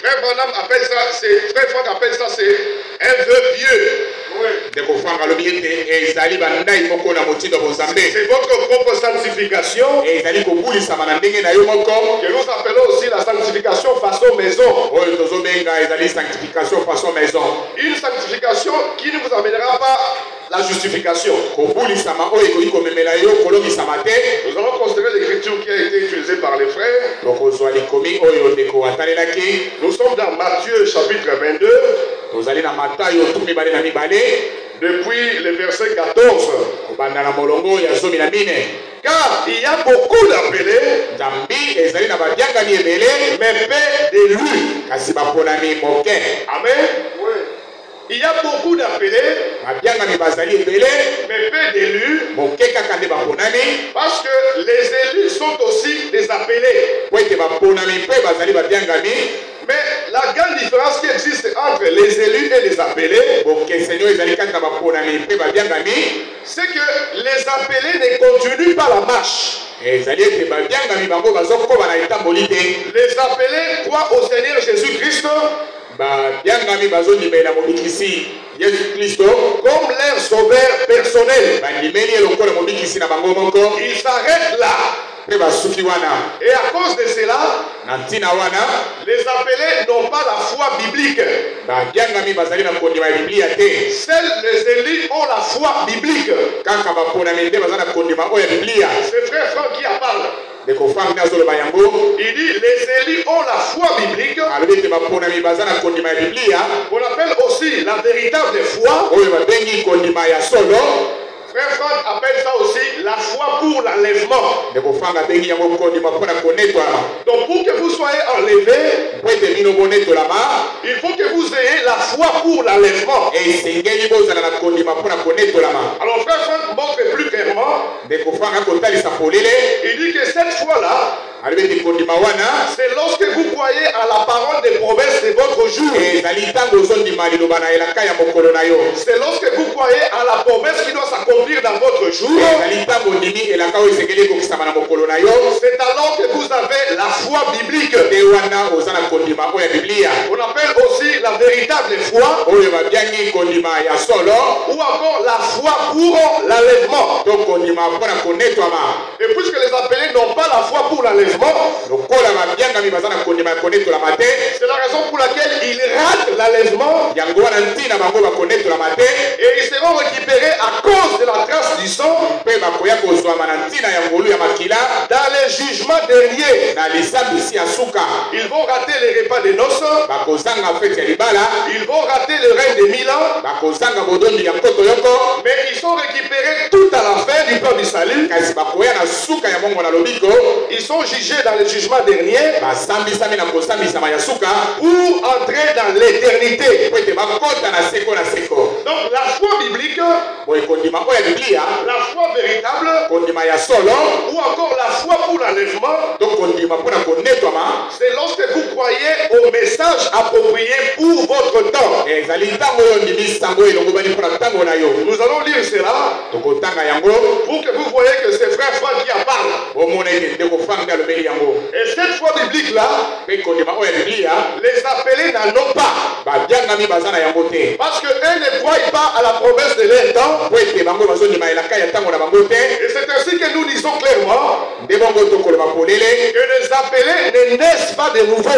Frère Branham appelle ça, Frère Franck appelle ça, c'est un vœu pieux. C'est votre propre sanctification que nous appelons aussi la sanctification façon maison. Une sanctification qui ne vous amènera pas la justification. Nous allons considérer l'écriture qui a été utilisée par les frères. Nous sommes dans Matthieu chapitre 22. Depuis le verset 14. Car il y a beaucoup d'appelés, mais peu d'élus. Amen. Il y a beaucoup d'appelés, mais peu d'élus. Parce que les élus sont aussi des appelés. Mais la grande différence qui existe entre les élus et les appelés, c'est que les appelés ne continuent pas la marche. Les appelés croient au Seigneur Jésus-Christ comme leur sauveur personnel. Ils s'arrêtent là. Et à cause de cela, les appelés n'ont pas la foi biblique. Seuls les élus ont la foi biblique. C'est frère Franck qui en parle. Il dit les élus ont la foi biblique. On appelle aussi la véritable foi. Frère Franck appelle ça aussi la foi pour l'enlèvement. Donc pour que vous soyez enlevé, il faut que vous ayez la foi pour l'enlèvement. Alors frère Franck montre plus clairement. Il dit que cette foi-là, c'est lorsque vous croyez à la parole des promesses de votre jour. C'est lorsque vous croyez à la promesse qui doit s'accomplir dans votre jour. C'est alors que vous avez la foi biblique. On appelle aussi la véritable foi. Ou encore la foi pour l'enlèvement. Et puisque les appelés n'ont pas la foi pour l'enlèvement, c'est la raison pour laquelle ils ratent l'enlèvement. Et ils seront récupérés à cause de la trace du sang dans les jugements derniers. Ils vont rater les repas de noces. Ils vont rater le règne de 1000 ans. Mais ils sont récupérés tout à la fin du plan du salut. Ils sont jugés dans les jugements derniers pour entrer dans l'éternité. Donc la foi biblique, la foi véritable, ou encore la foi pour l'enlèvement, c'est lorsque vous croyez au message approprié pour votre temps. Nous allons lire cela pour que vous voyez que c'est frère Franck qui en parle. Et cette foi biblique-là, les appelés n'en ont pas. Parce qu'eux ne croient pas à la promesse de leur temps. Et c'est ainsi que nous disons clairement que les appelés ne naissent pas de nouveau.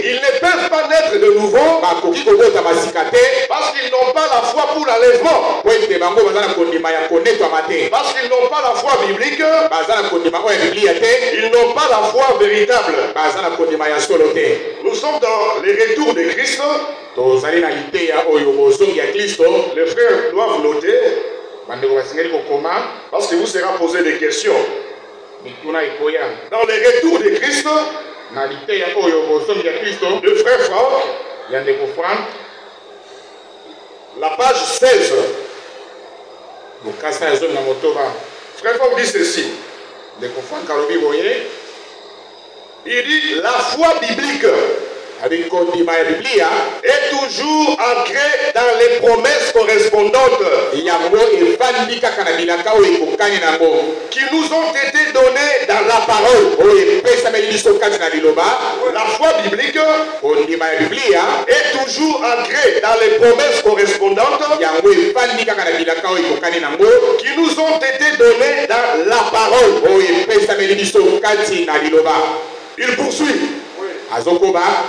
Ils ne peuvent pas naître de nouveau parce qu'ils n'ont pas la foi pour l'enlèvement. Parce qu'ils n'ont pas la foi biblique. Ils n'ont pas la foi véritable. Nous sommes dans les retours de Christ. Les frères doivent noter parce que vous serez posé des questions. Dans les retours de Christ, le frère Franck, la page 16. Frère Franck dit ceci. Il dit la foi biblique est toujours ancré dans les promesses correspondantes qui nous ont été données dans la parole. La foi biblique est toujours ancrée dans les promesses correspondantes qui nous ont été données dans la parole. Il poursuit.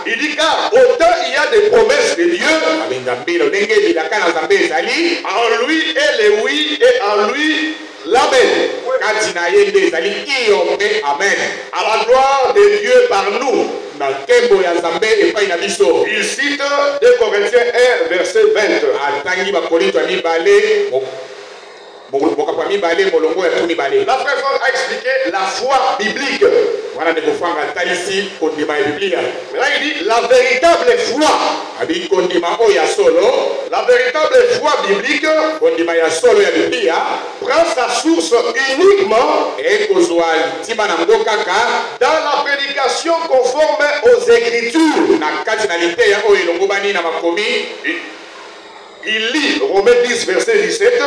Il dit car autant il y a des promesses de Dieu, en lui est le oui et en lui l'amen. Amen. À la gloire de Dieu par nous. Il cite 2 Corinthiens 1 verset 20. La frère a expliqué la foi biblique. Là il dit la véritable foi. La véritable foi biblique prend sa source uniquement dans la prédication conforme aux Écritures. Il lit Romains 10 verset 17.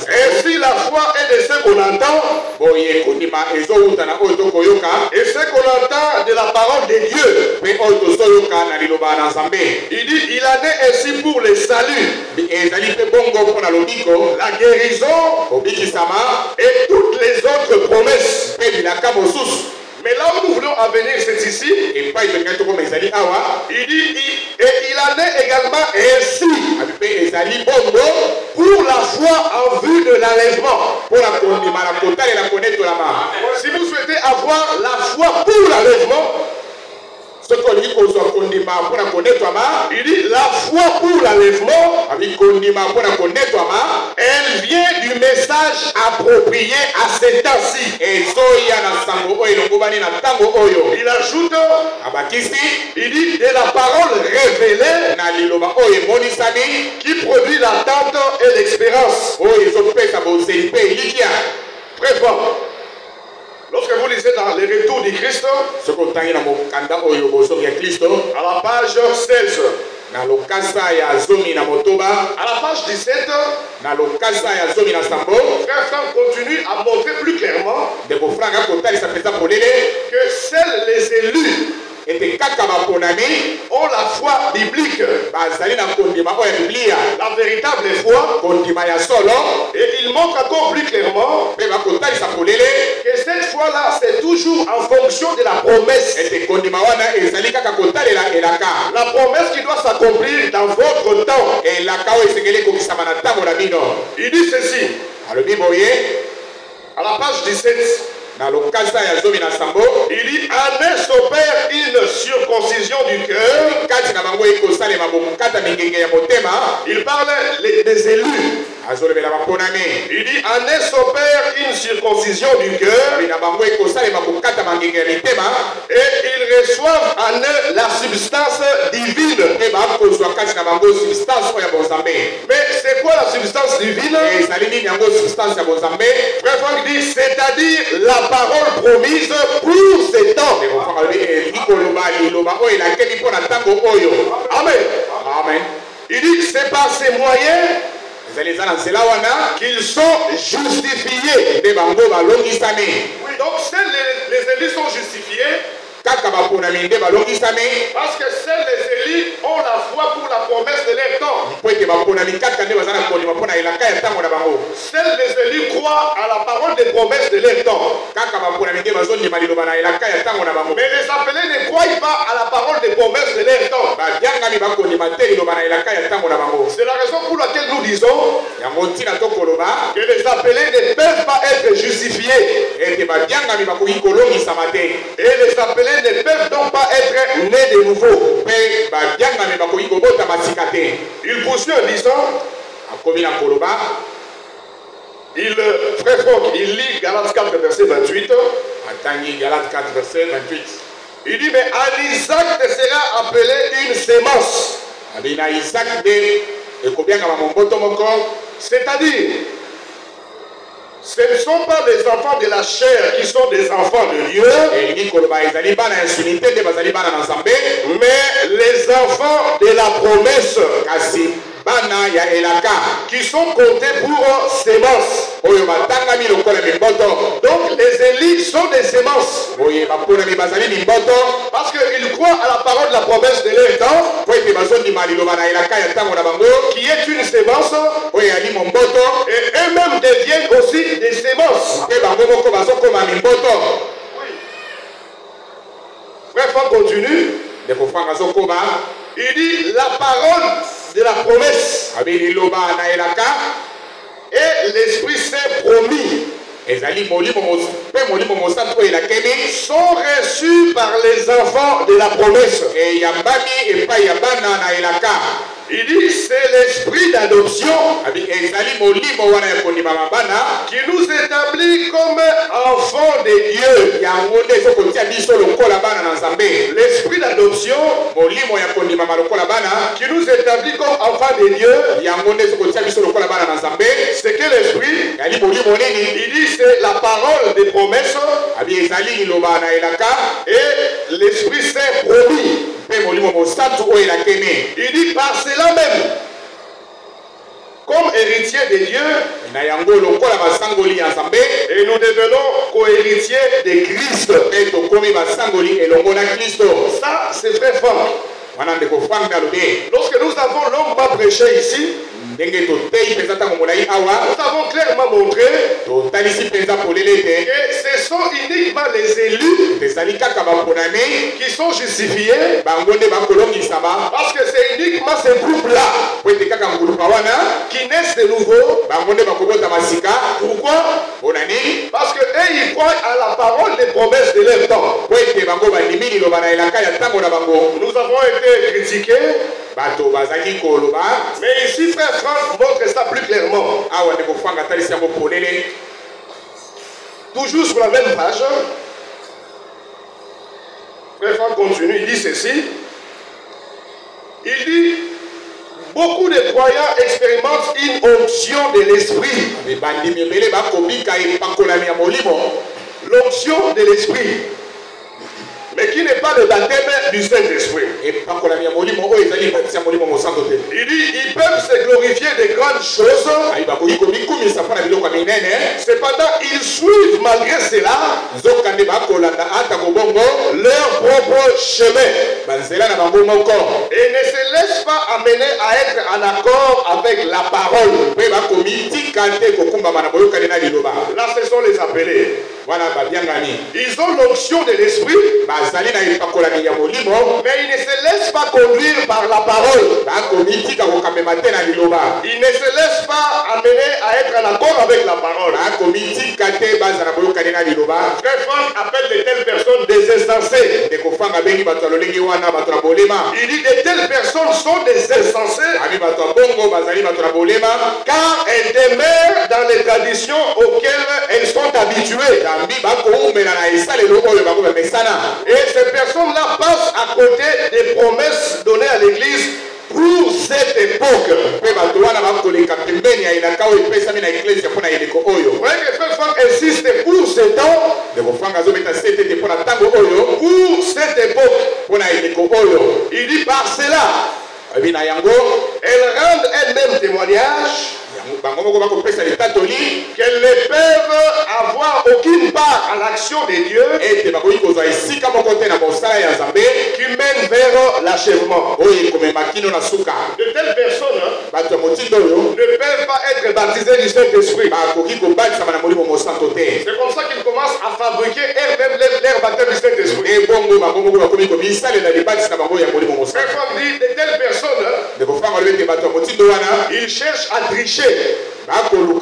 Ainsi la foi est de ce qu'on entend et ce qu'on entend de la parole de Dieu. Il dit il en est ainsi pour le salut, la guérison et toutes les autres promesses. Mais là où nous voulons en venir, c'est ici. Il dit, et il en est également ainsi pour la foi en vue de l'enlèvement. Si vous souhaitez avoir la foi pour l'enlèvement, il dit la foi pour l'enlèvement, elle vient du message approprié à ces temps-ci. Il ajoute, il dit de la parole révélée qui produit l'attente et l'expérience. Très fort. Lorsque vous lisez dans les retours du Christ, à la page 16, à la page 17, Frère Franck continue à montrer plus clairement que seuls les élus ont la foi biblique, la véritable foi, et il montre encore plus clairement que cette foi-là, c'est toujours en fonction de la promesse. La promesse qui doit s'accomplir dans votre temps. Il dit ceci, à la page 17. Il dit, en est s'opère une circoncision du cœur. Il parle des élus. Il dit, en est s'opère une circoncision du cœur. Et ils reçoivent en eux la substance divine. Mais c'est quoi la substance divine? Frère Franck dit, c'est-à-dire la parole promise pour ces temps. Amen. Amen. Il dit c'est par ces moyens qu'ils sont justifiés. Oui, donc seuls les élus sont justifiés. Parce que seuls les élus ont la foi pour la promesse de leur temps. Seuls les élus croient à la parole des promesses de leur temps. Mais les appelés ne croient pas à la parole des promesses de leur temps. C'est la raison pour laquelle nous disons que les appelés ne peuvent pas être justifiés. Et les appelés ne peuvent donc pas être nés de nouveau. Il poursuit en disant, Frère Franck, il lit Galates 4 verset 28. Il dit, mais à Isaac te sera appelé une sémence. C'est-à-dire, Ce ne sont pas les enfants de la chair qui sont des enfants de Dieu, mais les enfants de la promesse qui sont comptés pour sémences. Donc les élites sont des sémences. Parce qu'ils croient à la parole de la promesse de leur temps, qui est une sémence, et eux-mêmes deviennent aussi des sémences. Frère, Franck continue. Il dit la parole de la promesse et l'Esprit Saint promis sont reçus par les enfants de la promesse. Il dit c'est l'esprit d'adoption qui nous établit comme enfants de Dieu. L'esprit d'adoption qui nous établit comme enfants de Dieu. C'est que l'esprit, il dit c'est la parole des promesses et l'Esprit Saint promis. Il dit par cela même, comme héritier de Dieu, et nous devenons co-héritiers de Christ. Ça, c'est très fort. Lorsque nous avons longuement prêché ici, nous avons clairement montré que ce sont uniquement les élus qui sont justifiés, parce que c'est uniquement ces groupes-là qui naissent de nouveau. Pourquoi? Parce que eux, ils croient à la parole des promesses de leur temps. Nous avons été critiqués, mais ici, frère Franck montre ça plus clairement. Toujours sur la même page, frère Franck continue, il dit ceci. Il dit, beaucoup de croyants expérimentent une onction de l'esprit. L'onction de l'esprit, mais qui n'est pas le baptême du Saint-Esprit. Il dit, ils peuvent se glorifier de grandes choses. Cependant, ils suivent malgré cela leur propre chemin. Et ne se laissent pas amener à être en accord avec la parole. Là, ce sont les appelés. Ils ont l'onction de l'esprit, mais ils ne se laissent pas conduire par la parole. Ils ne se laissent pas amener à être en accord avec la parole. Frère Franck appelle de telles personnes des insensés. Il dit de telles personnes sont des insensés, car elles demeurent dans les traditions auxquelles elles sont habituées. Et ces personnes-là passent à côté des promesses données à l'Église pour cette époque. Vous voyez que Frère Franck insiste pour ce temps, pour cette époque. Il dit par cela, elles rendent elles-mêmes témoignage qu'elles ne peuvent avoir aucune part à l'action de Dieu qui mène vers l'achèvement. De telles personnes ne peuvent pas être baptisées du Saint-Esprit. C'est comme ça qu'ils commencent à fabriquer elles-mêmes leur baptême du Saint-Esprit. Frère Franck dit de telles personnes, ils cherchent à tricher. Au lieu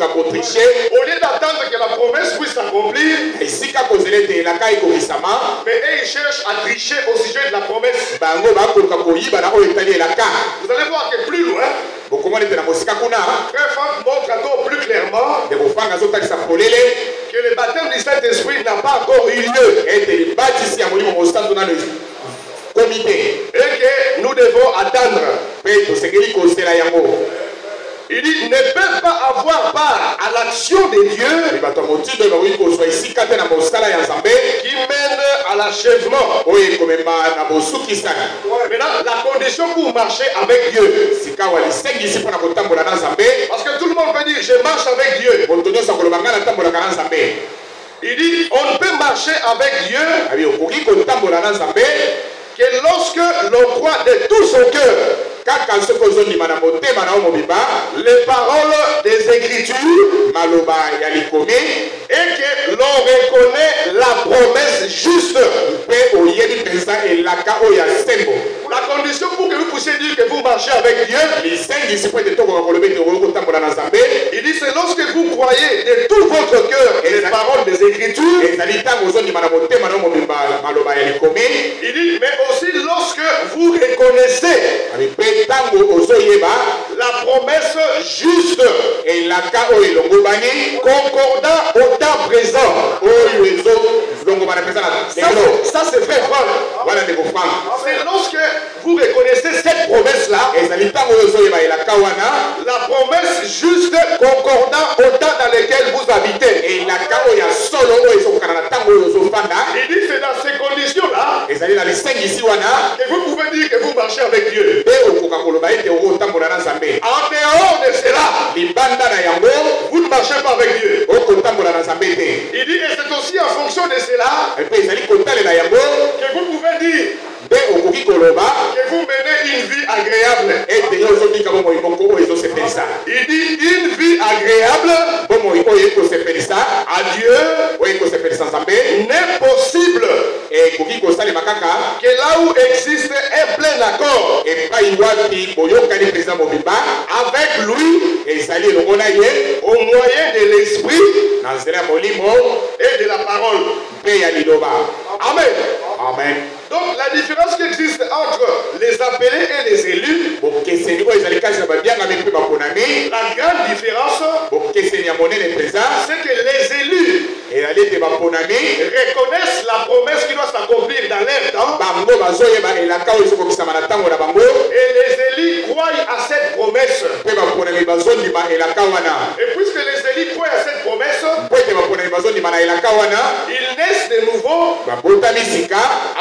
d'attendre que la promesse puisse s'accomplir, mais ils cherchent à tricher au sujet de la promesse. Vous allez voir que plus loin, Frère Franck montre encore plus clairement que le baptême du Saint-Esprit n'a pas encore eu lieu. Et que nous devons attendre. Il dit, ne peuvent pas avoir part à l'action de Dieu qui mène à l'achèvement. Maintenant, la condition pour marcher avec Dieu, parce que tout le monde peut dire, je marche avec Dieu. Il dit, on ne peut marcher avec Dieu que lorsque l'on croit de tout son cœur les paroles des Écritures et que l'on reconnaît la promesse juste. La condition pour que vous puissiez dire que vous marchez avec Dieu, il dit c'est lorsque vous croyez de tout votre cœur les paroles des Écritures. Il dit mais aussi lorsque vous reconnaissez la promesse juste et concordant au temps présent. Ça c'est fait c'est lorsque vous reconnaissez cette promesse-là, la promesse juste concordant au temps dans lequel vous habitez. Il dit c'est dans ces conditions-là que vous pouvez dire que vous marchez avec Dieu. En dehors de cela, vous ne marchez pas avec Dieu. Il dit et c'est aussi en fonction de cela que vous pouvez dire que vous menez une vie agréable. Il dit une vie agréable à Dieu n'est possible que là où existe un plein accord avec lui au moyen de l'esprit et de la parole. Amen. Amen. Donc la différence qui existe entre les appelés et les élus, la grande différence, c'est que les élus reconnaissent la promesse qui doit s'accomplir dans leur temps, et les élus croient à cette promesse. Et puisque les élus croient à cette promesse, ils naissent de nouveau.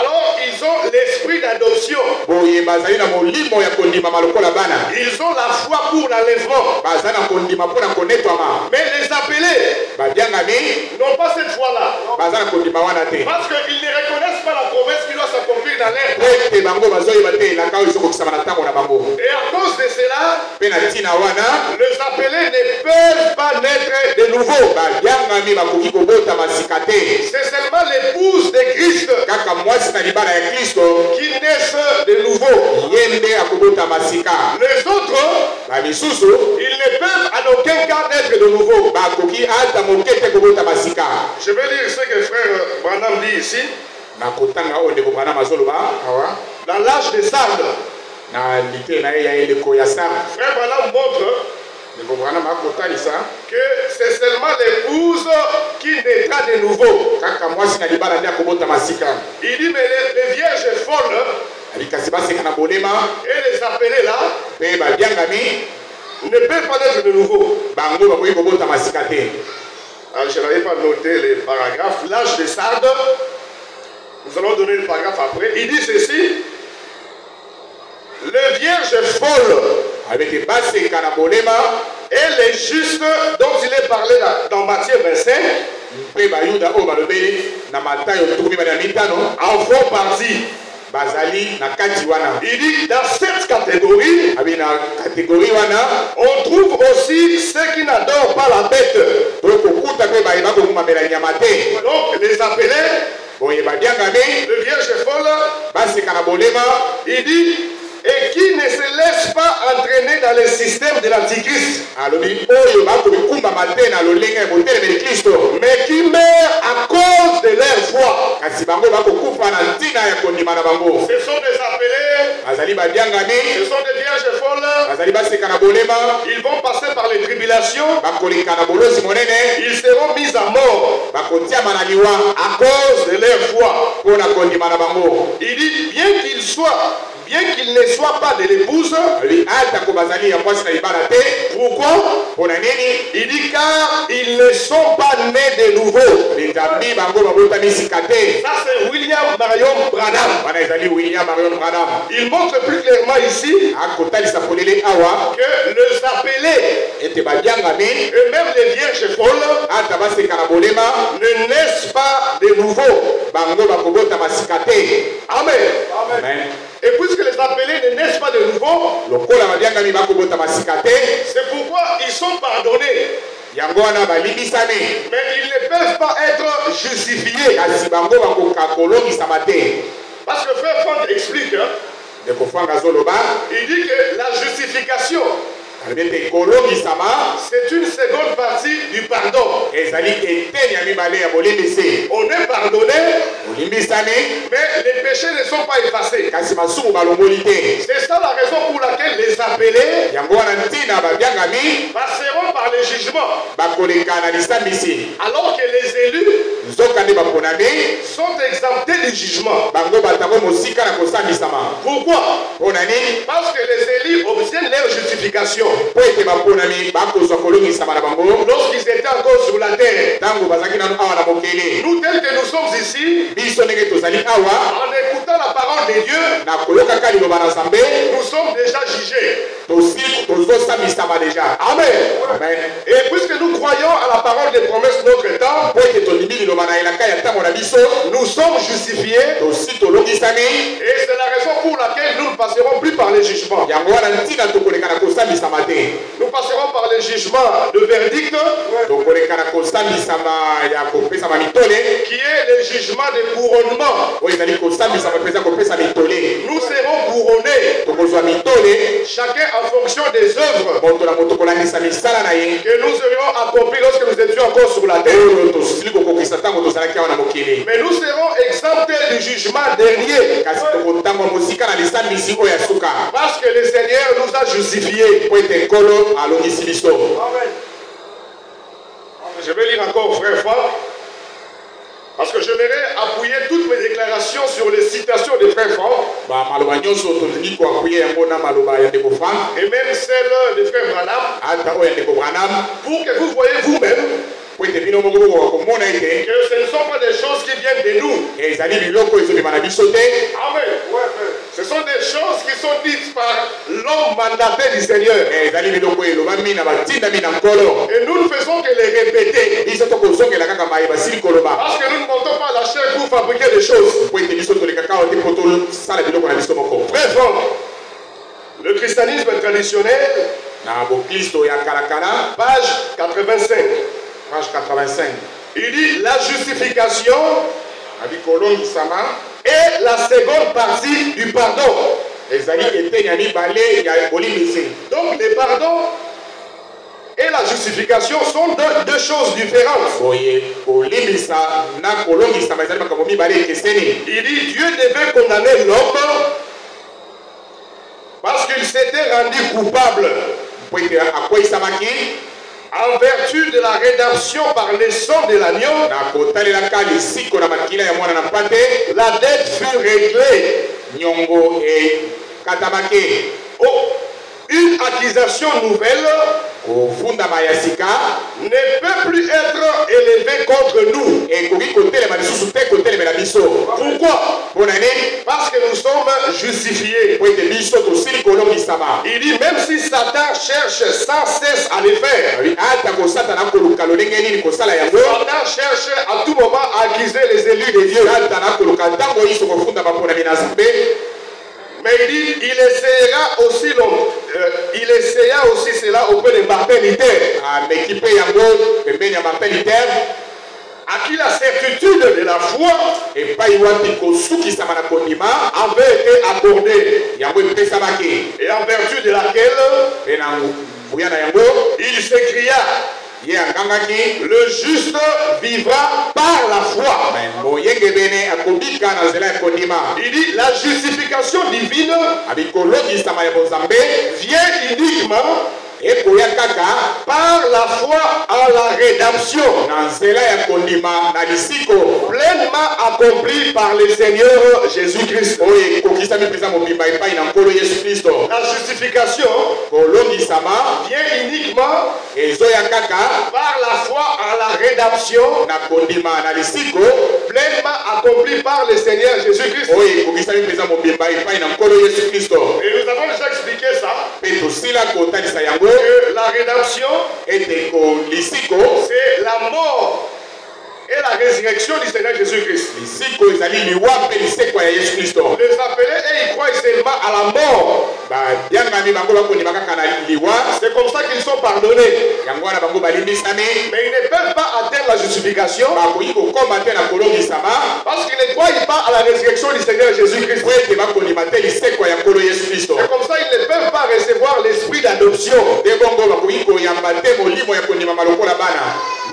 Alors ils ont l'esprit d'adoption. Ils ont la foi pour l'enlèvement. Mais les appelés n'ont pas cette foi-là. Parce qu'ils ne reconnaissent pas la promesse qui doit s'accomplir dans leur temps. Et à cause de cela, les appelés ne peuvent pas naître de nouveau. C'est seulement l'épouse de Christ qui naissent de nouveau. Les autres, ils ne peuvent en aucun cas naître de nouveau. Je vais lire ce que frère Branham dit ici. Dans l'âge des sardes, frère Branham montre que c'est seulement l'épouse qui naîtra de nouveau. Il dit mais les vierges folles et les appelés là ne peuvent pas naître de nouveau. Alors je n'avais pas noté les paragraphes. L'âge des sardes, nous allons donner le paragraphe après. Il dit ceci: les vierges folles et les justes dont il est parlé dans Matthieu 25 en font partie. Il dit dans cette catégorie, on trouve aussi ceux qui n'adorent pas la bête. Donc les appelés, le vierge folle, il dit, et qui ne se laisse pas entraîner dans le système de l'Antichrist, mais qui meurt à cause de leur foi. Ce sont des appelés, ce sont des vierges folles. Ils vont passer par les tribulations, ils seront mis à mort à cause de leur foi. Il dit, bien qu'ils soient bien qu'il ne soit pas de l'épouse. Pourquoi? Il dit car ils ne sont pas nés de nouveau. Ça c'est William Marion Branham. Il montre plus clairement ici que les appelés et même les vierges folles ne naissent pas de nouveau. Amen. Amen. Et puisque les appelés ne naissent pas de nouveau, c'est pourquoi ils sont pardonnés. Mais ils ne peuvent pas être justifiés. Parce que Frère Franck explique, il dit que la justification, c'est une seconde partie du pardon. On est pardonné, mais les péchés ne sont pas effacés. C'est ça la raison pour laquelle les appelés passeront par les jugements. Alors que les élus sont exemptés du jugement. Pourquoi? Parce que les élus obtiennent leur justification lorsqu'ils étaient encore sur la terre. Nous tels que nous sommes ici, en écoutant la parole de Dieu, nous sommes déjà jugés. Amen. Amen. Et puisque nous croyons à la parole des promesses de notre temps, nous sommes justifiés. Et c'est la raison pour laquelle nous ne passerons plus par les jugements. Nous passerons par les jugements de verdict, qui est le jugement de couronnement. Nous serons couronnés, chacun en fonction des œuvres que nous aurions accomplies lorsque nous étions encore sur la terre. Mais nous serons exemptés du jugement dernier, parce que le Seigneur nous a justifiés. Je vais lire encore, frère Franck, parce que j'aimerais appuyer toutes mes déclarations sur les citations de frère Franck, et même celles de frère Branham, pour que vous voyez vous-même que ce ne sont pas des choses qui viennent de nous. Amen. Ce sont des choses qui sont dites par l'homme mandaté du Seigneur. Et nous ne faisons que les répéter. Parce que nous ne montons pas la chair pour fabriquer des choses. Frère Franck, le christianisme traditionnel, page 85. Page 85. Il dit la justification est la seconde partie du pardon. Donc le pardon et la justification sont deux choses différentes. Il dit Dieu devait condamner l'homme parce qu'il s'était rendu coupable en vertu de la rédemption par le sang de l'agneau. La dette fut réglée. Oh, une accusation nouvelle ne peut plus être élevée contre nous. Pourquoi? Parce que nous sommes justifiés. Il dit même si Satan cherche sans cesse à le faire, Satan cherche à tout moment à accuser les élus de Dieu. Mais il dit, il essayera aussi cela auprès de Martin Luther, à qui la certitude de la foi avait été accordée, et en vertu de laquelle il s'écria, le juste vivra par la foi. Il dit la justification divine vient uniquement par la foi à la rédemption pleinement accomplie par le Seigneur Jésus-Christ. La justification vient uniquement par la foi à la rédemption pleinement accomplie par le Seigneur Jésus-Christ. Et nous avons déjà expliqué ça. Que la rédemption, c'est la mort et la résurrection du Seigneur Jésus-Christ. Les appelés et ils croient seulement à la mort. C'est comme ça qu'ils sont pardonnés. Mais ils ne peuvent pas atteindre la justification parce qu'ils ne croient pas à la résurrection du Seigneur Jésus-Christ. C'est comme ça qu'ils ne peuvent pas recevoir l'esprit d'adoption.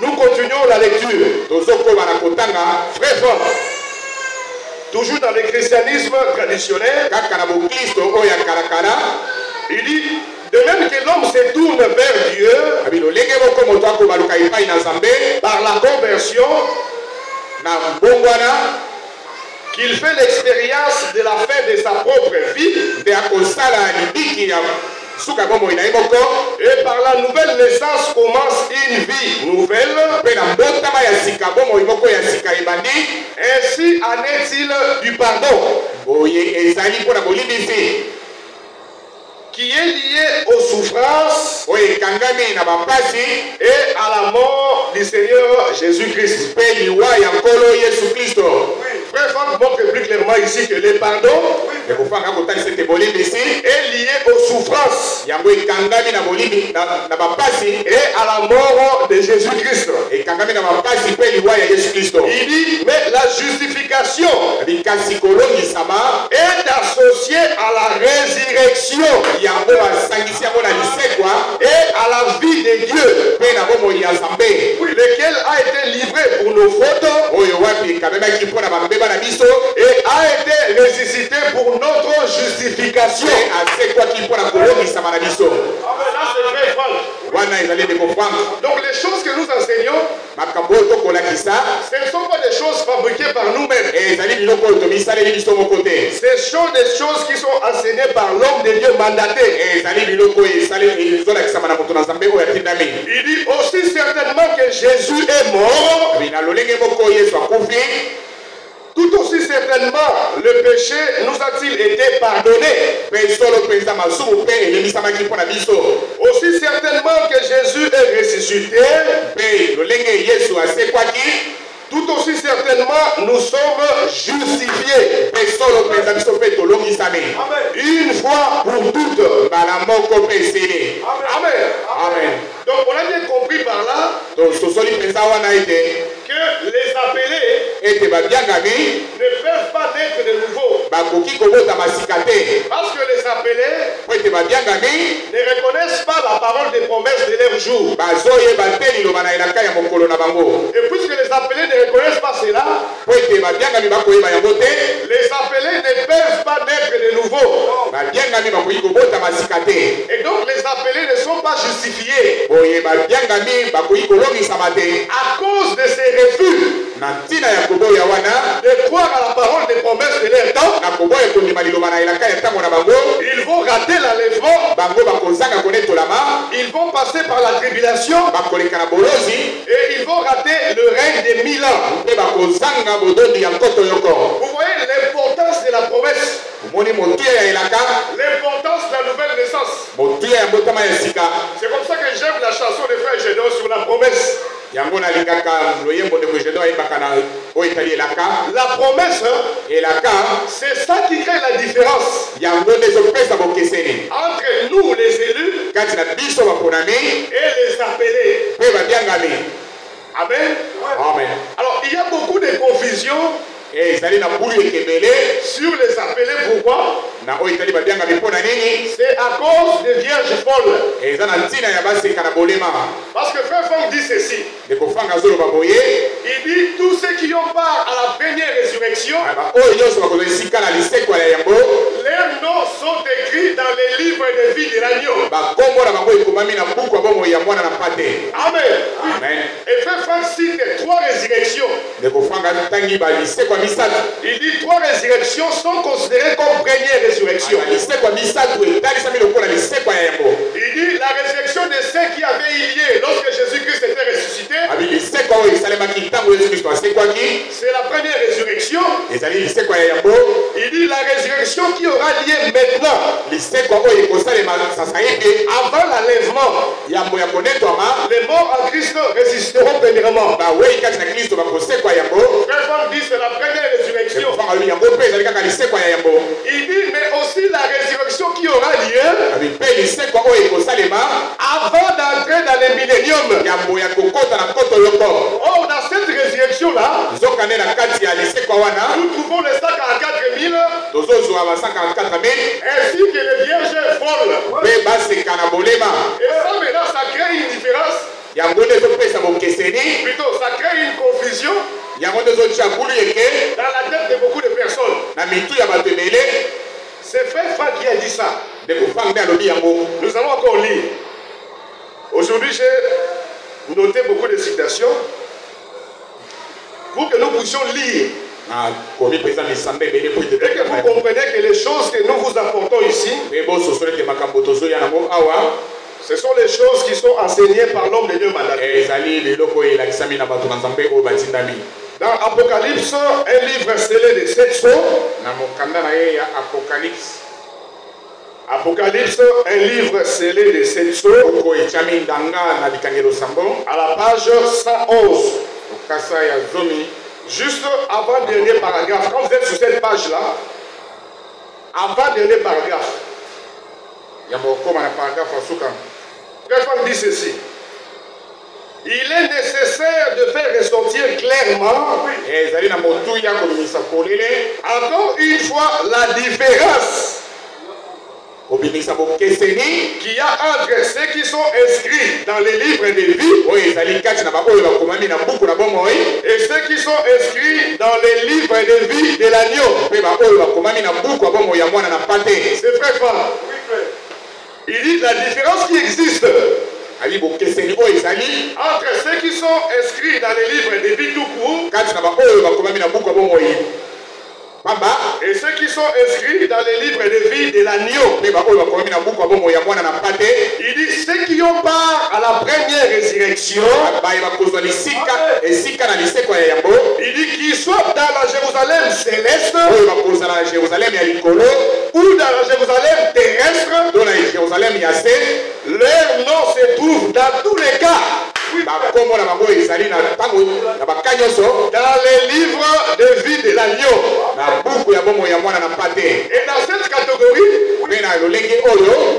Nous continuons la lecture. Frère fort. Toujours dans le christianisme traditionnel, il dit, de même que l'homme se tourne vers Dieu par la conversion, qu'il fait l'expérience de la fin de sa propre vie, et par la nouvelle naissance commence une vie nouvelle. Ainsi en est-il du pardon qui est lié aux souffrances et à la mort du Seigneur Jésus-Christ. Frère Franck montre plus clairement ici que le pardon est lié aux souffrances et à la mort de Jésus-Christ. Il dit, mais la justification est associée à la résurrection et à la vie de Dieu, lequel a été livré pour nos fautes et a été ressuscité pour notre justification. Donc les choses que nous enseignons, ce ne sont pas des choses fabriquées par nous-mêmes. Ce sont des choses qui sont enseignées par l'homme de Dieu mandaté. Il dit aussi certainement que Jésus est mort. Tout aussi certainement, le péché nous a-t-il été pardonné. Aussi certainement que Jésus est ressuscité, tout aussi certainement nous sommes justifiés. Une fois pour toutes. Amen. Amen. Donc on a bien compris par là que les appelés ne peuvent pas naître de nouveau. Parce que les appelés ne reconnaissent pas la parole des promesses de leur jour. Et puisque les appelés ne reconnaissent pas cela, les appelés ne peuvent pas naître de nouveau. Et donc les appelés ne sont pas justifiés à cause de ces refus de croire à la parole des promesses de leur temps. Ils vont rater l'enlèvement. Ils vont passer par la tribulation. Et ils vont rater le règne des 1000 ans. Vous voyez l'importance de la promesse. L'importance de la nouvelle naissance. C'est comme ça que j'aime la chanson de Frère Gédéon sur la promesse. La promesse, c'est ça qui crée la différence entre nous les élus et les appelés. Amen. Amen. Alors il y a beaucoup de confusion sur les appelés. Pourquoi? C'est à cause des vierges folles. Parce que Frère Franck dit ceci. Il dit tous ceux qui ont part à la première résurrection, leurs noms sont écrits dans les livres de vie de l'agneau. Amen. Amen. Et Frère Franck cite 3 résurrections. Il dit 3 résurrections sont considérées comme première résurrection. Il dit la résurrection de ceux qui avaient eu lieu lorsque Jésus-Christ était ressuscité. C'est la première résurrection. Il dit la résurrection qui aura lieu maintenant. Avant l'enlèvement, les morts en Christ résisteront premièrement. Frère Franck dit c'est la première résurrection. Il dit mais aussi la résurrection qui aura lieu avant d'entrer dans le millénium. Oh, dans cette résurrection-là, nous trouvons les 144 000 ainsi que les vierges folles. Et ça maintenant, ça crée une différence. Plutôt, ça crée une confusion dans la tête de beaucoup de personnes. C'est Frère Franck qui a dit ça. Nous allons encore lire. Aujourd'hui, j'ai noté beaucoup de citations pour que nous puissions lire. Et que vous compreniez que les choses que nous vous apportons ici, ce sont les choses qui sont enseignées par l'homme de Dieu mandaté. Dans Apocalypse, un livre scellé de 7 sceaux. Apocalypse, un livre scellé de 7 sceaux. À la page 111. Juste avant-dernier paragraphe. Quand vous êtes sur cette page-là, avant-dernier paragraphe. Frère Franck dit ceci. Il est nécessaire de faire ressortir clairement, encore une fois, la différence qu'il y a entre ceux qui sont inscrits dans les livres de vie et ceux qui sont inscrits dans les livres de vie de l'agneau. C'est vrai, frère. Il dit la différence qui existe entre ceux qui sont inscrits dans les livres de vie tout court et ceux qui sont inscrits dans les livres de vie de l'agneau. Il dit ceux qui ont part à la première résurrection, il dit qu'ils soient dans la Jérusalem céleste ou dans la Jérusalem terrestre, leur nom se trouve dans tous les cas dans les livres de vie de l'agneau. Et dans cette catégorie,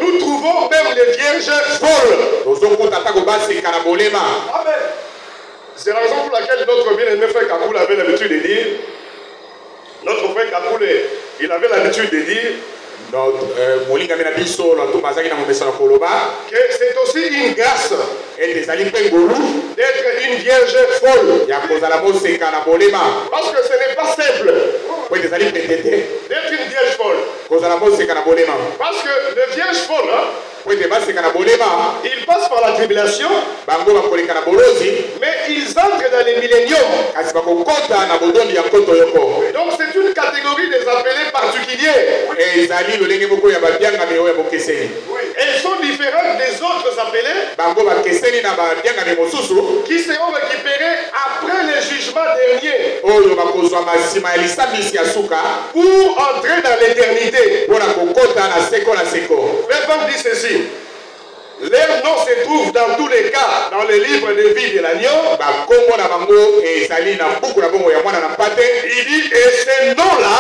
nous trouvons même les vierges folles. C'est la raison pour laquelle notre bien-aimé frère Kakoul avait l'habitude de dire, notre frère Kakoul, il avait l'habitude de dire que c'est aussi une grâce d'être une vierge folle. Parce que ce n'est pas simple d'être une vierge folle. Parce que le vierge folle, ils passent par la tribulation, mais ils entrent dans les milléniums. Donc c'est une catégorie des appelés particuliers. Elles sont différentes des autres appelés qui seront récupérés après le jugement dernier pour entrer dans l'éternité. Frère dit ceci. Leur nom se trouve dans tous les cas dans le livre de vie de l'agneau. Il dit, et ces noms-là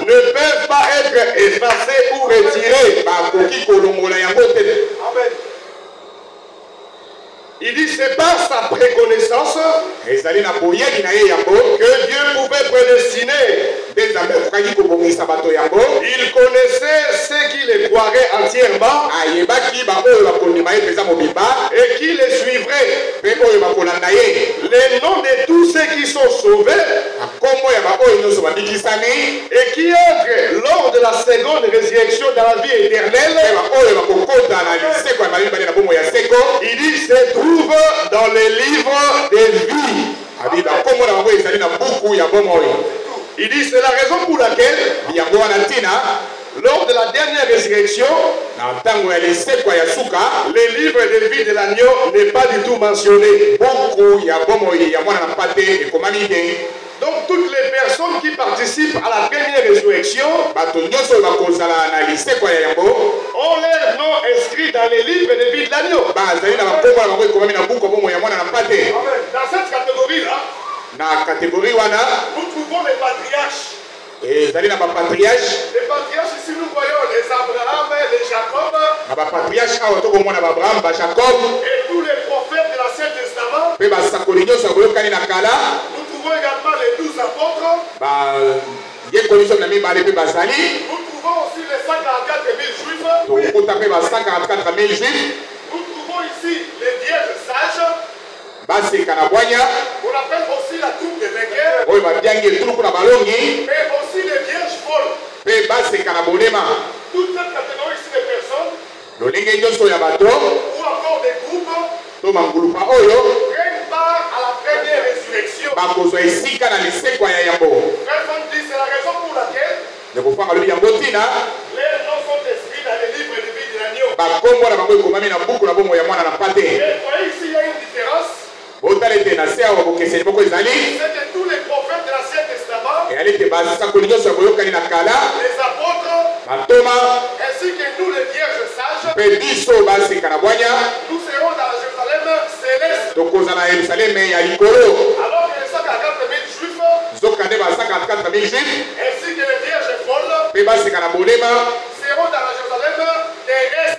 ne peuvent pas être effacés ou retirés. Amen. Il dit c'est par sa préconnaissance que Dieu pouvait prédestiner. Il connaissait ceux qui les croiraient entièrement et qui les suivraient. Les noms de tous ceux qui sont sauvés et qui entre lors de la seconde résurrection dans la vie éternelle, il dit se trouve dans les livres des vies. Il dit c'est la raison pour laquelle lors de la dernière résurrection, les livres de vie de l'agneau n'est pas du tout mentionné. Donc toutes les personnes qui participent à la première résurrection ont leur nom inscrit dans les livres de vie de l'agneau. Dans cette catégorie-là, nous trouvons les patriarches. Les patriarches ici nous voyons les Abraham, les Jacob, et tous les prophètes de l'Ancien Testament. Nous trouvons également les 12 apôtres. Nous trouvons aussi les 144 000 juifs. Nous trouvons ici les vierges sages. On appelle aussi la troupe des vainqueurs. Mais aussi les vierges folles. Toute cette catégorie ici de personnes, ou encore des groupes, prennent part à la première résurrection. Frère Franck dit c'est la raison pour laquelle les noms sont inscrits dans les livres de vie de l'agneau. Et voyez ici il y a une différence. C'est que tous les prophètes de l'Ancien Testament, les apôtres, ainsi que nous les vierges sages, nous serons dans Jérusalem céleste. Alors que les 144 000 juifs, ainsi que les vierges folles, seront dans la Jérusalem terrestre.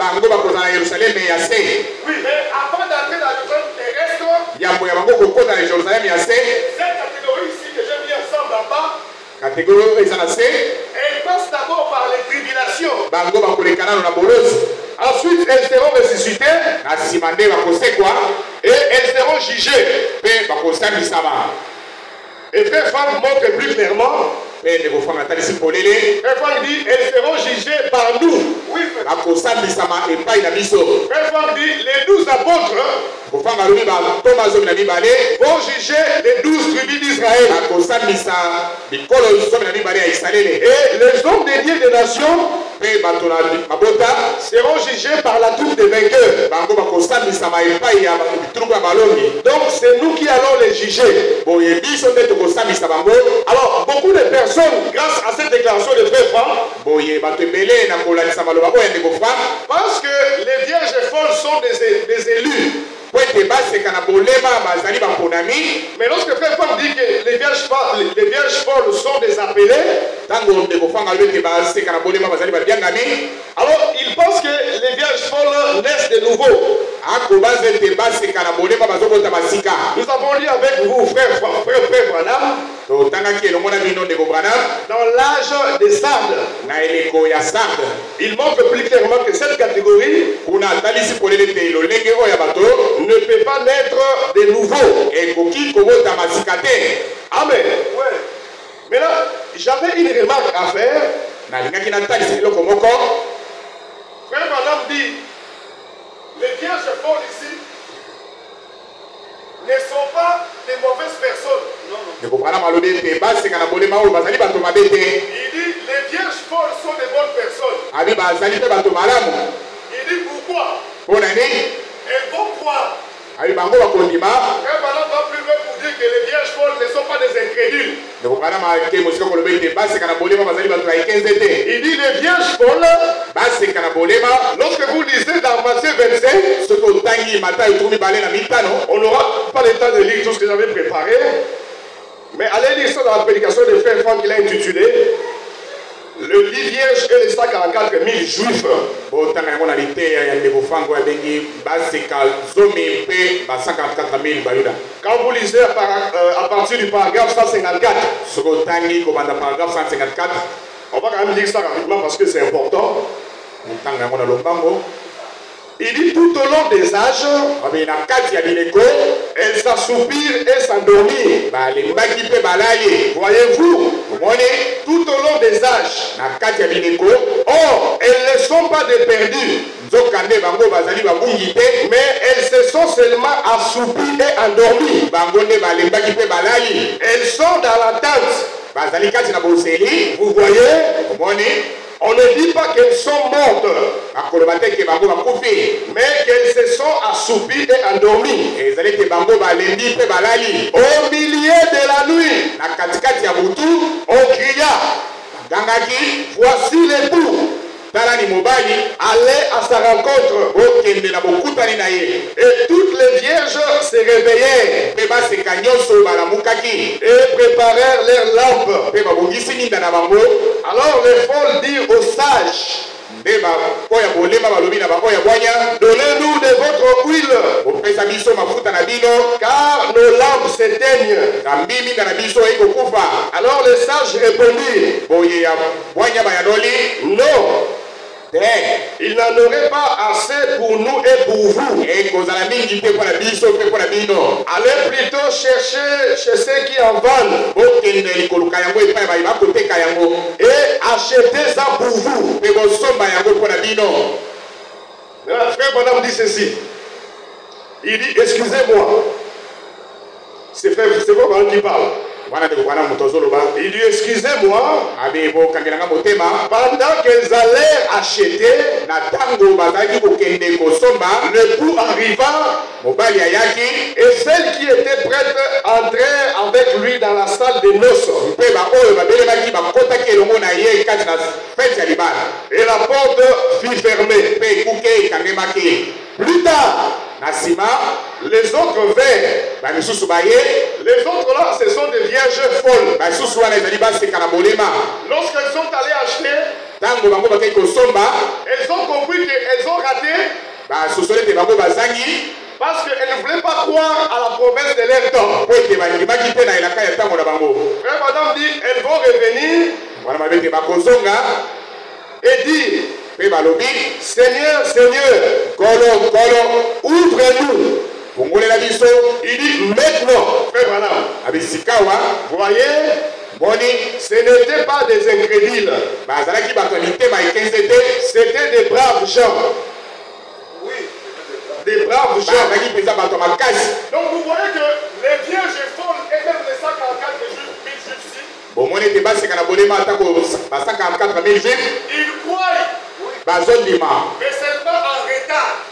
Oui, mais avant d'entrer dans la Jérusalem terrestre, cette catégorie ici que j'ai mis ensemble en bas, elle passe d'abord par les tribulations. Ensuite, elles seront ressuscitées et elles seront jugées. Et Frère Franck montre plus clairement. Frère Franck dit, elles seront jugées par nous. Oui, Frère Franck dit, les 12 apôtres vont juger les 12 tribus d'Israël. Et les hommes dédiés des nations seront jugés par la troupe des vainqueurs. Donc c'est nous qui allons les juger. Alors beaucoup de personnes, grâce à cette déclaration de Frère Franck, parce que les vierges folles sont des élus. Mais lorsque Frère Franck dit que les vierges folles sont des appelés, alors il pense que les vierges folles naissent de nouveau. Nous avons lu avec vous, frère Branham, dans l'âge des sardes. Il montre plus clairement que cette catégorie ne peut pas naître de nouveau. Amen. Ouais. Maintenant, j'avais une remarque à faire. Frère Branham dit, les vierges folles ici ne sont pas des mauvaises personnes. Non. Il dit, les vierges folles sont des bonnes personnes. Il dit, pourquoi? Elles vont croire. Frère Branham va plus loin pour dire que les vierges folles ne sont pas des incrédules. Il dit les vierges folles, lorsque vous lisez dans Matthieu 25, on n'aura pas le temps de lire tout ce que j'avais préparé, mais allez lire ça dans la prédication de Frère Franck qu'il a intitulé le 10 vierges et les 144 000 juifs. Quand vous lisez à partir du paragraphe 154, on va quand même lire ça rapidement parce que c'est important. Il dit tout au long des âges, elles s'assoupirent et s'endormirent. Voyez-vous, tout au long des âges. Or, elles ne sont pas des perdus, mais elles se sont seulement assoupies et endormies. Elles sont dans l'attente. Vous voyez, on ne dit pas qu'elles sont mortes, mais qu'elles se sont assoupies et endormies. Au milieu de la nuit, on cria, voici l'époux. Allait à sa rencontre. Et toutes les vierges se réveillèrent et préparèrent leurs lampes. Alors les folles dirent aux sages, donnez-nous de votre huile, car nos lampes s'éteignent. Alors les sages répondirent, non, il n'en aurait pas assez pour nous et pour vous. Allez plutôt chercher chez ceux qui en vendent et achetez-ça pour vous. Frère Madame dit ceci. Il dit, excusez-moi. C'est votre parole qui parle. Il dit, excusez-moi, pendant qu'elles allèrent acheter, l'époux arriva et celles qui étaient prêtes entrèrent avec lui dans la salle des noces. Et la porte fut fermée. Plus tard, les autres vinrent. Les autres là, ce sont des vierges folles. Lorsqu'elles sont allées acheter, elles ont compris qu'elles ont raté. Parce qu'elles ne voulaient pas croire à la promesse de leur temps. Frère Madame dit, elles vont revenir et dire, Seigneur, Seigneur, ouvre-nous. Il dit maintenant, frère Madame, vous voyez, ce n'était pas des incrédules, c'était des braves gens. Des braves gens. Donc vous voyez que les vierges folles et même les 144 juifs, ils croient. Mais seulement en retard.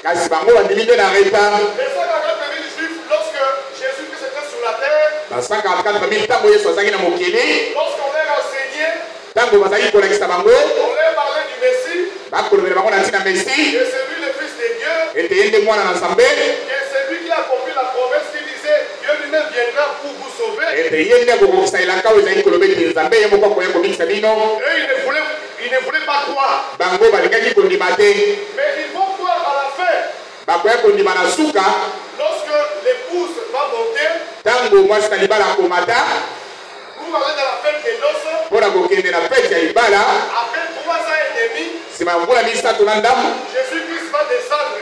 Les 144 000 juifs, lorsque Jésus-Christ était sur la terre, lorsqu'on leur enseignait, on leur parlait du Messie, que c'est lui le Fils de Dieu, que c'est lui qui a accompli la promesse qui disait Dieu lui-même viendra pour vous sauver. Et ils ne voulaient pas croire. Mais ils vont croire à la fin. Lorsque l'épouse va monter pour aller dans la fête des noces, après 3 ans et demi, Jésus-Christ va descendre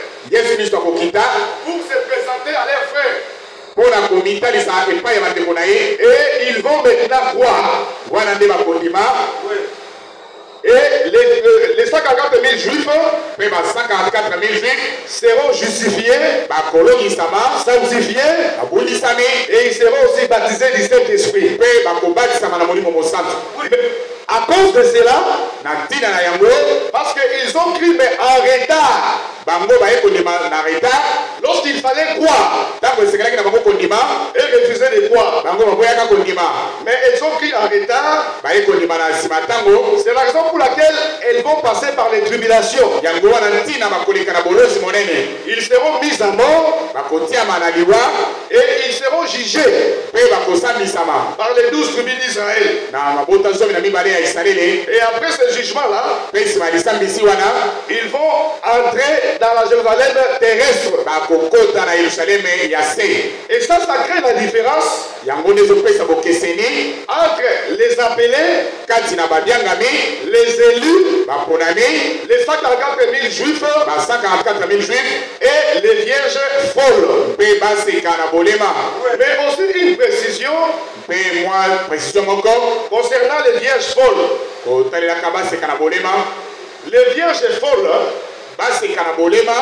pour se présenter à leurs frères. Et ils vont maintenant croire. Et les 144 000 juifs seront justifiés, sanctifiés, et ils seront aussi baptisés du Saint-Esprit. À cause de cela, parce qu'ils ont cru mais en retard. Lorsqu'il fallait croire, et refusaient de croire. Mais ils ont cru en retard. C'est la raison pour laquelle elles vont passer par les tribulations. Ils seront mis à mort et ils seront jugés par les 12 tribus d'Israël. Et après ce jugement-là, ils vont entrer dans la Jérusalem terrestre. kokota na Yerusalem ya se. Et ça crée la différence yango ndezo pesa bokeseni entre les appelés, kati na babiangami, les élus, baponami, les 144 000 juifs, ba 144 000 juifs et les vierges folles. pe baseka na bolema. Mais aussi une précision Pe moi précision moko concernant les vierges folles. kotalelaka baseka na bolema. Les vierges folles, Baseka na bolema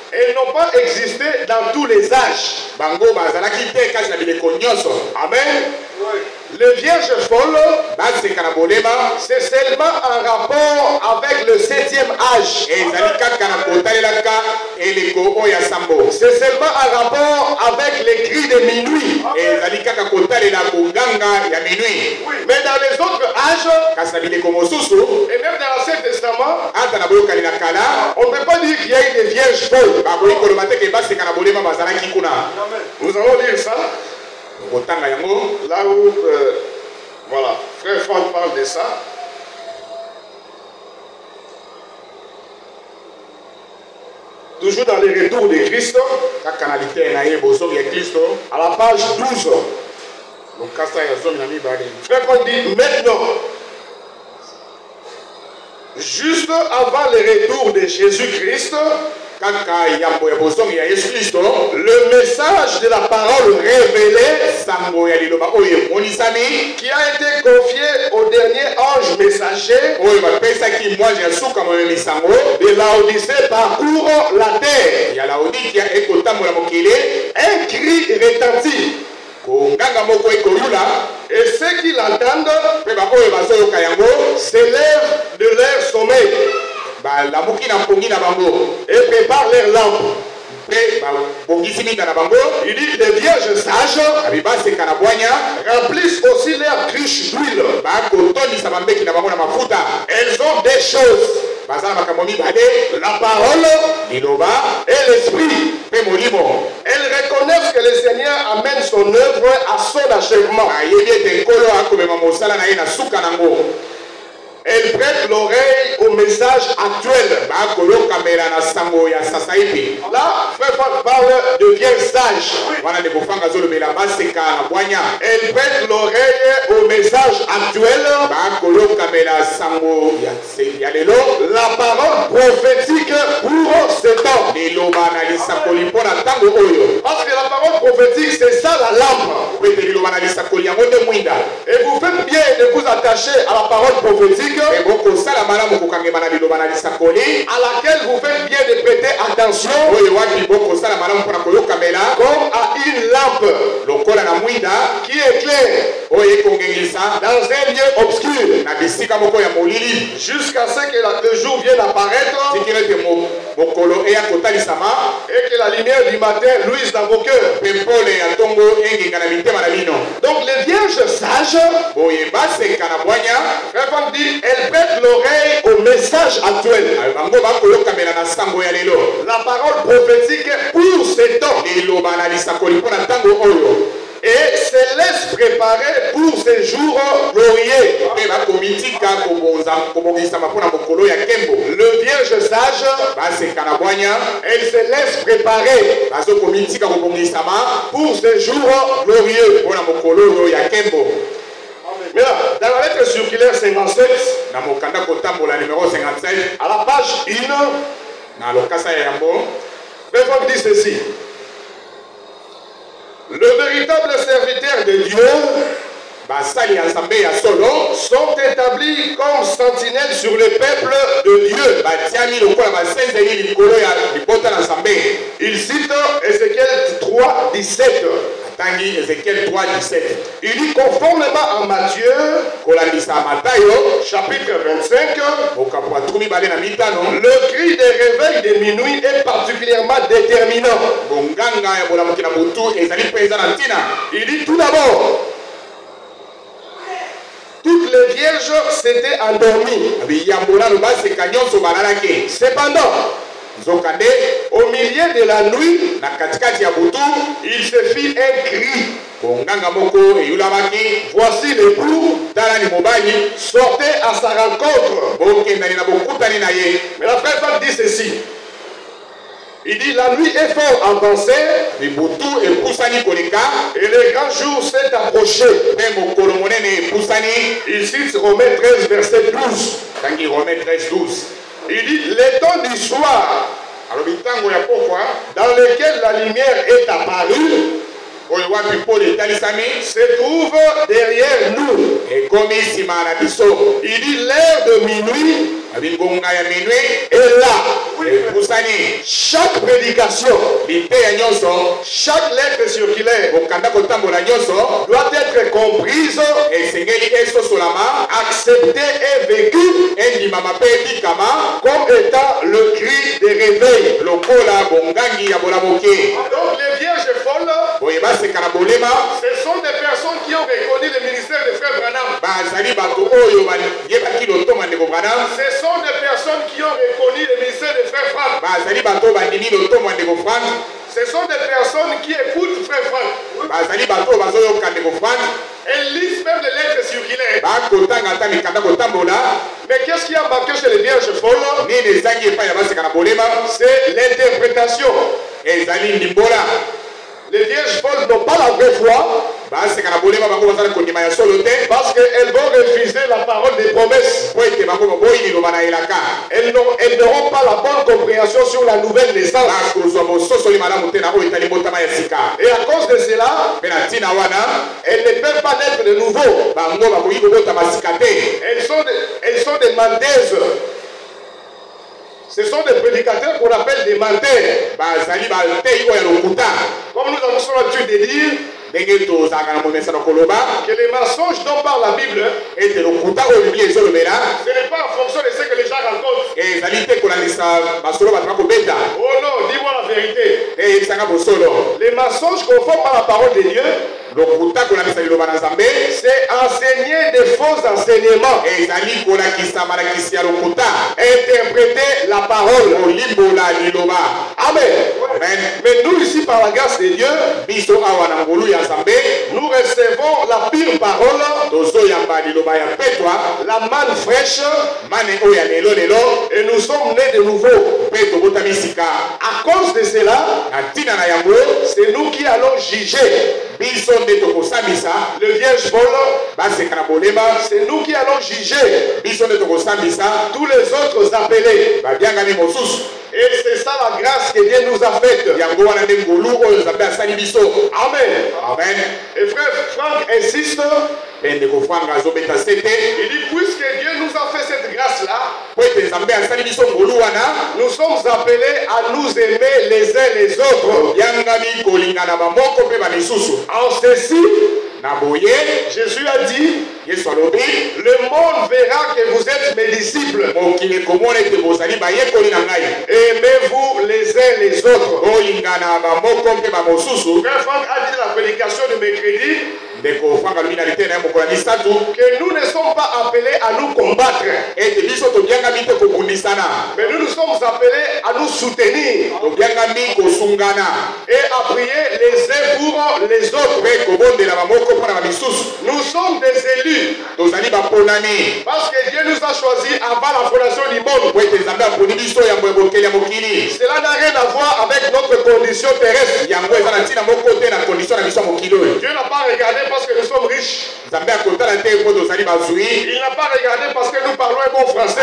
elles n'ont pas existé dans tous les âges. bango bazalaki te kati na bileko nyonso. Amen. Les vierges folles, Baseka na bolema c'est seulement en rapport avec le 7e âge. ezali kaka na kotalelaka eleko oyo ya sambo. C'est seulement en rapport avec les cris de minuit. ezali kaka kotalela konganga ya minui. Mais dans les autres âges, kasi na bileko mosusu et même dans l'Ancien Testament, ata na boyokani na kala on ne peut pas dire qu'il y a eu des vierges folles. bakoki koloba te ke baseka na bolema bazalaki kuna. Nous allons lire ça, kotanga yango là où, voilà, Frère Franck parle de ça. Toujours dans les retours de Christ, kaka na litere na ye bozongi ya kristo à la page 12. lokasa ya zomi na mibale. Frère Franck dit maintenant, juste avant le retour de Jésus-Christ, kaka yambo ya bozongi ya yesu kristo le message de la parole révélée sango ya liloba oyo emonisami qui a été confié au dernier ange messager oyo bapesaki mwaje ya suka momemi sango de Laodicée parcourt la terre. ya laodikia ekotambola mokili. Un cri retentit konganga moko ekoyula et ceux qui l'entendent mpe baoyo bazoyoka yango s'élèvent de leur sommeil balamuki na pongi na bango et préparent leurs lampes. mpe babongisi minda na bango. Il dit les vierges sages abi baseka na bwanya remplissent aussi leurs cruches d'huile. bakotondisa bambeki na bango na mafuta. Elles ont des choses, baza na makambo mibale la parole liloba et l'esprit. mpe molimo. Elles reconnaissent que le Seigneur amène son œuvre à son achèvement. ayebi ete nkolo akomema mosala na ye na suka nango. Elles prêtent l'oreille au message actuel. bakoyokamela na sango ya sasa hivi. Là, Frère Franck parle de vierges sages. wana ndeko fanga azolobela baseka na bwanya. Elles prêtent l'oreille au message actuel. bakoyokamela sango ya lelo. La parole prophétique pour ce temps. liloba na lisakoli mpo na ntango oyo. Parce que la parole prophétique, c'est ça la lampe. po ete liloba na lisakoli yango nde mwinda. Et vous faites bien de vous attacher à la parole prophétique e bokosala malamu kokangema na liloba na lisakoli à laquelle vous faites bien de prêter attention oyo wapi bokosala malamu mpona koyokamela comme à une lampe lokola na mwinda qui éclaire oyo ekongengisa dans un lieu obscur na bisika moko ya molili jusqu'à ce que le jour vienne apparaître tikilo ete mokolo eya kotalisama et que la lumière du matin luise dans vos cœurs. mpe mpole ya ntongo engenga na mitema na bino. Donc les vierges sages, boye baseka na bwanya Frère Franck dit, elles prêtent l'oreille au message actuel. bango bakoyokamela na sango ya lelo. La parole prophétique pour ce temps. liloba na lisakoli mpo na ntango oyo. Et se laisse préparer pour ces jours glorieux. mpe bakomitika kobongisama mpo na mokolo ya nkembo. Le vierge sage, baseka na bwanya elle se laisse préparer bazokomitika kobongisama pour ces jours glorieux. mpo na mokolo oyo ya nkembo. Maintenant, dans la lettre circulaire 57, na mokanda kotambola numéro 57 à la page 1, na lokasa ya yango Frère Franck dit ceci. Le véritable serviteur de Dieu basali ya nzambe ya solo sont établis comme sentinelles sur le peuple de Dieu. batiami lokola basenzeli likolo ya libota na nzambe. Il cite Ézéchiel 3, 17. atangi Ezekiel 3, 17 Il dit conformément à Matthieu, kolandisa Matayo chapitre 25, okapo ya 25 le cri de réveil de minuit est particulièrement déterminant. bonganga ya bolamuki na butu ezali mpe eza na ntina. Il dit tout d'abord, toutes les vierges s'étaient endormies. biyambolano baseka nyonso balalaki. Cependant, nzokande au milieu de la nuit, na katikati ya butu il se fit un cri. bonganga moko eyulabaki. Voici l'époux, tala ni mobali sortez à sa rencontre. bokendani na bokutani na ye. Mais la frère Franck dit ceci. Il dit la nuit est fort avancée et le grand jour s'est approché. Il cite Romains 13, verset 12. Il dit le temps du soir dans lequel la lumière est apparue se trouve derrière nous. Il dit l'heure de minuit est là. Chaque prédication, chaque lettre circulaire doit être comprise, acceptée et vécue comme étant le cri de réveil. Donc les vierges folles, ce sont des personnes qui ont reconnu le ministère de Frère Branham. Ce sont des personnes qui ont reconnu le ministère de Frère Franck. Ce sont des personnes qui écoutent Frère Franck. Elles lisent même les lettres circulaires. Mais qu'est-ce qui a marqué chez les vierges folles? C'est l'interprétation. Les vierges folles n'ont pas la vraie foi parce qu'elles vont refuser la parole des promesses. Elles n'auront pas la bonne compréhension sur la nouvelle naissance. Et à cause de cela, elles ne peuvent pas naître de nouveau. Elles sont des maldaises. Ce sont des prédicateurs qu'on appelle des menteurs. Comme nous avons l'habitude de dire que les mensonges dont parle la Bible, ce n'est pas en fonction de ce que les gens rencontrent. Oh non, dis-moi la vérité. Les mensonges conformes à la parole de Dieu, c'est enseigner des faux enseignements. Interpréter la parole. Amen. Mais nous ici, par la grâce de Dieu, nous recevons la pure parole, la manne fraîche, et nous sommes nés de nouveau. À cause de cela, c'est nous qui allons juger. Le vierge folle, c'est nous qui allons juger tous les autres appelés. Et c'est ça la grâce que Dieu nous a faite. Amen. Et frère Franck insiste. Il dit puisque Dieu nous a fait cette grâce-là, nous sommes appelés à nous aimer les uns les autres. En ceci, Jésus a dit, le monde verra que vous êtes mes disciples. Aimez-vous les uns les autres. Frère Franck a dit dans la prédication de mercredi que nous ne sommes pas appelés à nous combattre, mais nous sommes appelés à nous soutenir et à prier les uns pour les autres. Nous sommes des élus parce que Dieu nous a choisis avant la fondation du monde. Cela n'a rien à voir avec notre condition terrestre. Dieu n'a pas regardé parce que nous sommes riches. Il n'a pas regardé parce que nous parlons un bon français.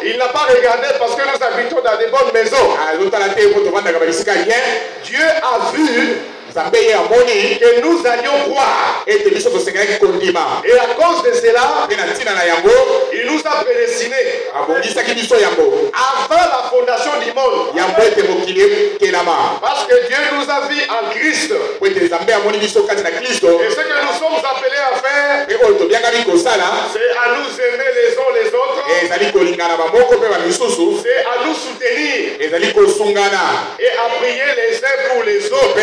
Il n'a pas regardé parce que nous habitons dans des bonnes maisons. Dieu a vu que nous allions croire. Et à cause de cela, il nous a prédestinés avant la fondation du monde. Parce que Dieu nous a vus en Christ. Et ce que nous sommes appelés à faire, c'est à nous aimer les uns les autres. C'est à nous soutenir et à prier les uns pour les autres.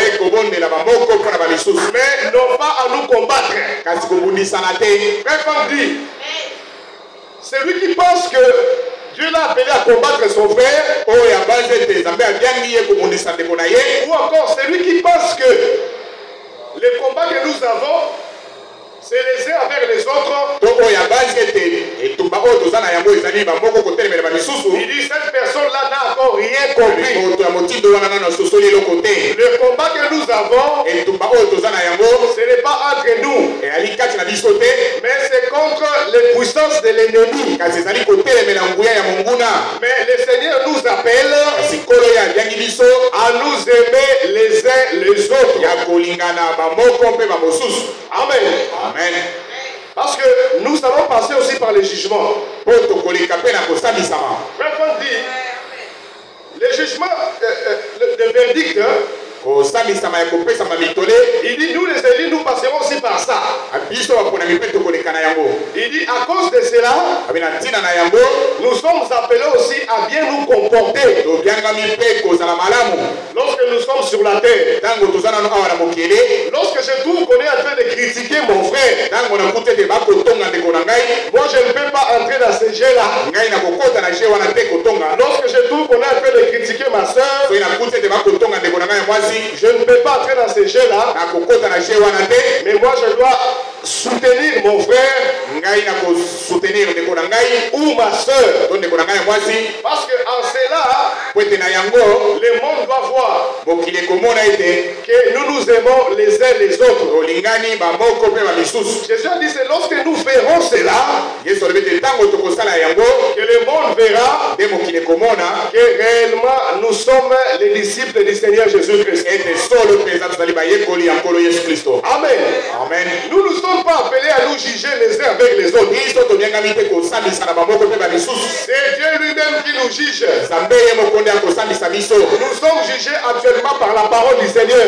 Mais non pas à nous combattre. Frère dit, celui qui pense que Dieu l'a appelé à combattre son frère, ou encore celui qui pense que les combats que nous avons, c'est les uns avec les autres. Il dit cette personne-là n'a à encore rien compris. Le combat que nous avons, ce n'est pas entre nous, mais c'est contre les puissances de l'ennemi. Mais le Seigneur nous appelle à nous aimer les uns les autres. Amen. Amen. Parce que nous allons passer aussi par les jugements. Les jugements, le verdict, il dit nous les élus nous passerons aussi par ça. Il dit à cause de cela nous sommes appelés aussi à bien nous comporter lorsque nous sommes sur la terre. Lorsque je trouve qu'on est en train de critiquer mon frère, moi je ne peux pas entrer dans ce jeu-là. Lorsque je trouve qu'on est en train de critiquer ma soeur, je ne peux pas entrer dans ce jeu-là, mais moi je dois soutenir mon frère ou ma soeur. Parce qu'en cela, le monde doit voir que nous nous aimons les uns les autres. Jésus a dit c'est lorsque nous ferons cela que le monde verra que réellement nous sommes les disciples du Seigneur Jésus-Christ. Amen. Amen. Nous ne sommes pas appelés à nous juger les uns avec les autres. C'est Dieu lui-même qui nous juge. Nous sommes jugés actuellement par la parole du Seigneur.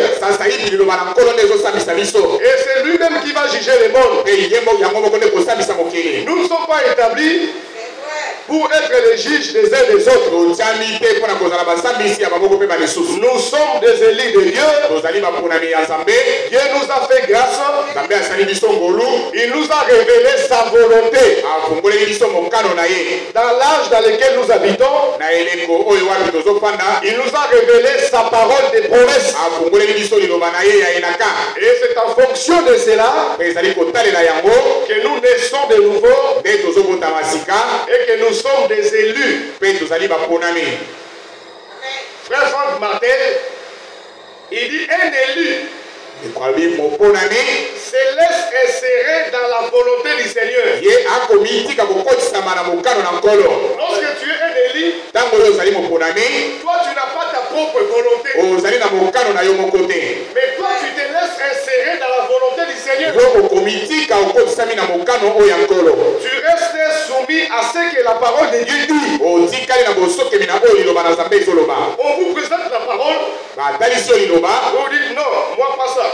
Et c'est lui-même qui va juger le monde. Nous ne sommes pas établis pour être les juges des uns des autres. Nous sommes des élus de Dieu. Dieu nous a fait grâce. Il nous a révélé sa volonté. Dans l'âge dans lequel nous habitons, il nous a révélé sa parole des promesses. Et c'est en fonction de cela que nous naissons de nouveau et que nous sommes des élus. Frère Franck Martel, il dit un élu se laisse insérer dans la volonté du Seigneur. Lorsque tu es un élu, toi tu n'as pas ta propre volonté. Mais toi tu te laisses insérer dans la volonté du Seigneur. Tu restes soumis à ce que la parole de Dieu dit. On vous présente la parole. Vous dites non, moi pas ça.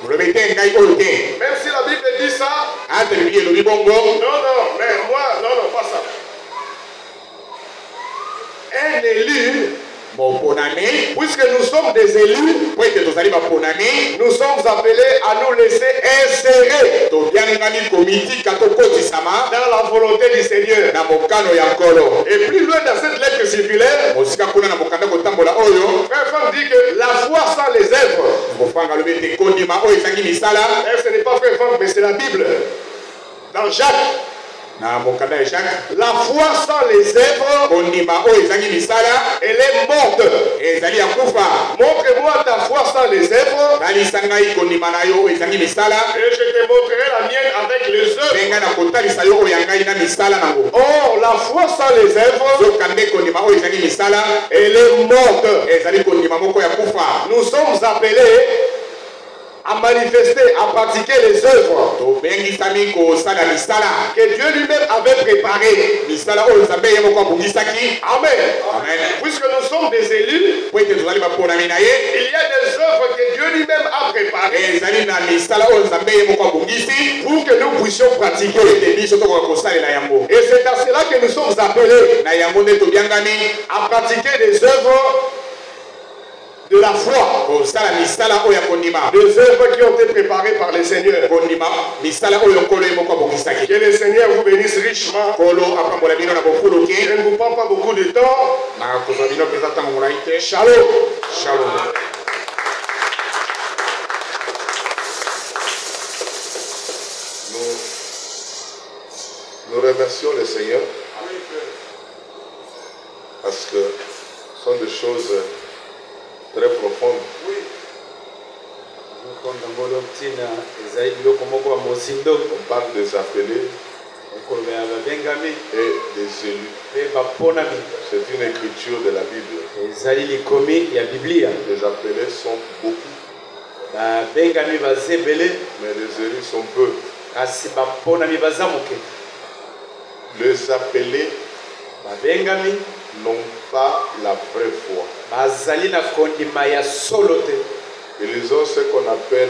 Même si la Bible dit ça, non, mais moi, non, pas ça. Un élu, puisque nous sommes des élus, nous sommes appelés à nous laisser insérer dans la volonté du Seigneur. Et plus loin dans cette lettre circulaire, Frère Franck dit que la foi sans les œuvres, ce n'est pas Frère Franck, mais c'est la Bible. Dans Jacques, la foi sans les œuvres, elle est morte. Montre-moi ta foi sans les œuvres, et je te montrerai la mienne avec les œuvres. Or, la foi sans les œuvres, elle est morte. Nous sommes appelés à manifester, à pratiquer les œuvres que Dieu lui-même avait préparées. Amen. Puisque nous sommes des élus, il y a des œuvres que Dieu lui-même a préparées pour que nous puissions pratiquer. Et c'est à cela que nous sommes appelés à pratiquer des œuvres de la foi, des œuvres qui ont été préparées par le Seigneur. Que le Seigneur vous bénisse richement. Je ne vous prends pas beaucoup de temps. Shalom. Shalom. Nous remercions le Seigneur parce que sont des choses très profondes. Oui. On parle des appelés et des élus. C'est une écriture de la Bible. Les appelés sont beaucoup, mais les élus sont peu. Les appelés n'ont pas la vraie foi. Ils ont ce qu'on appelle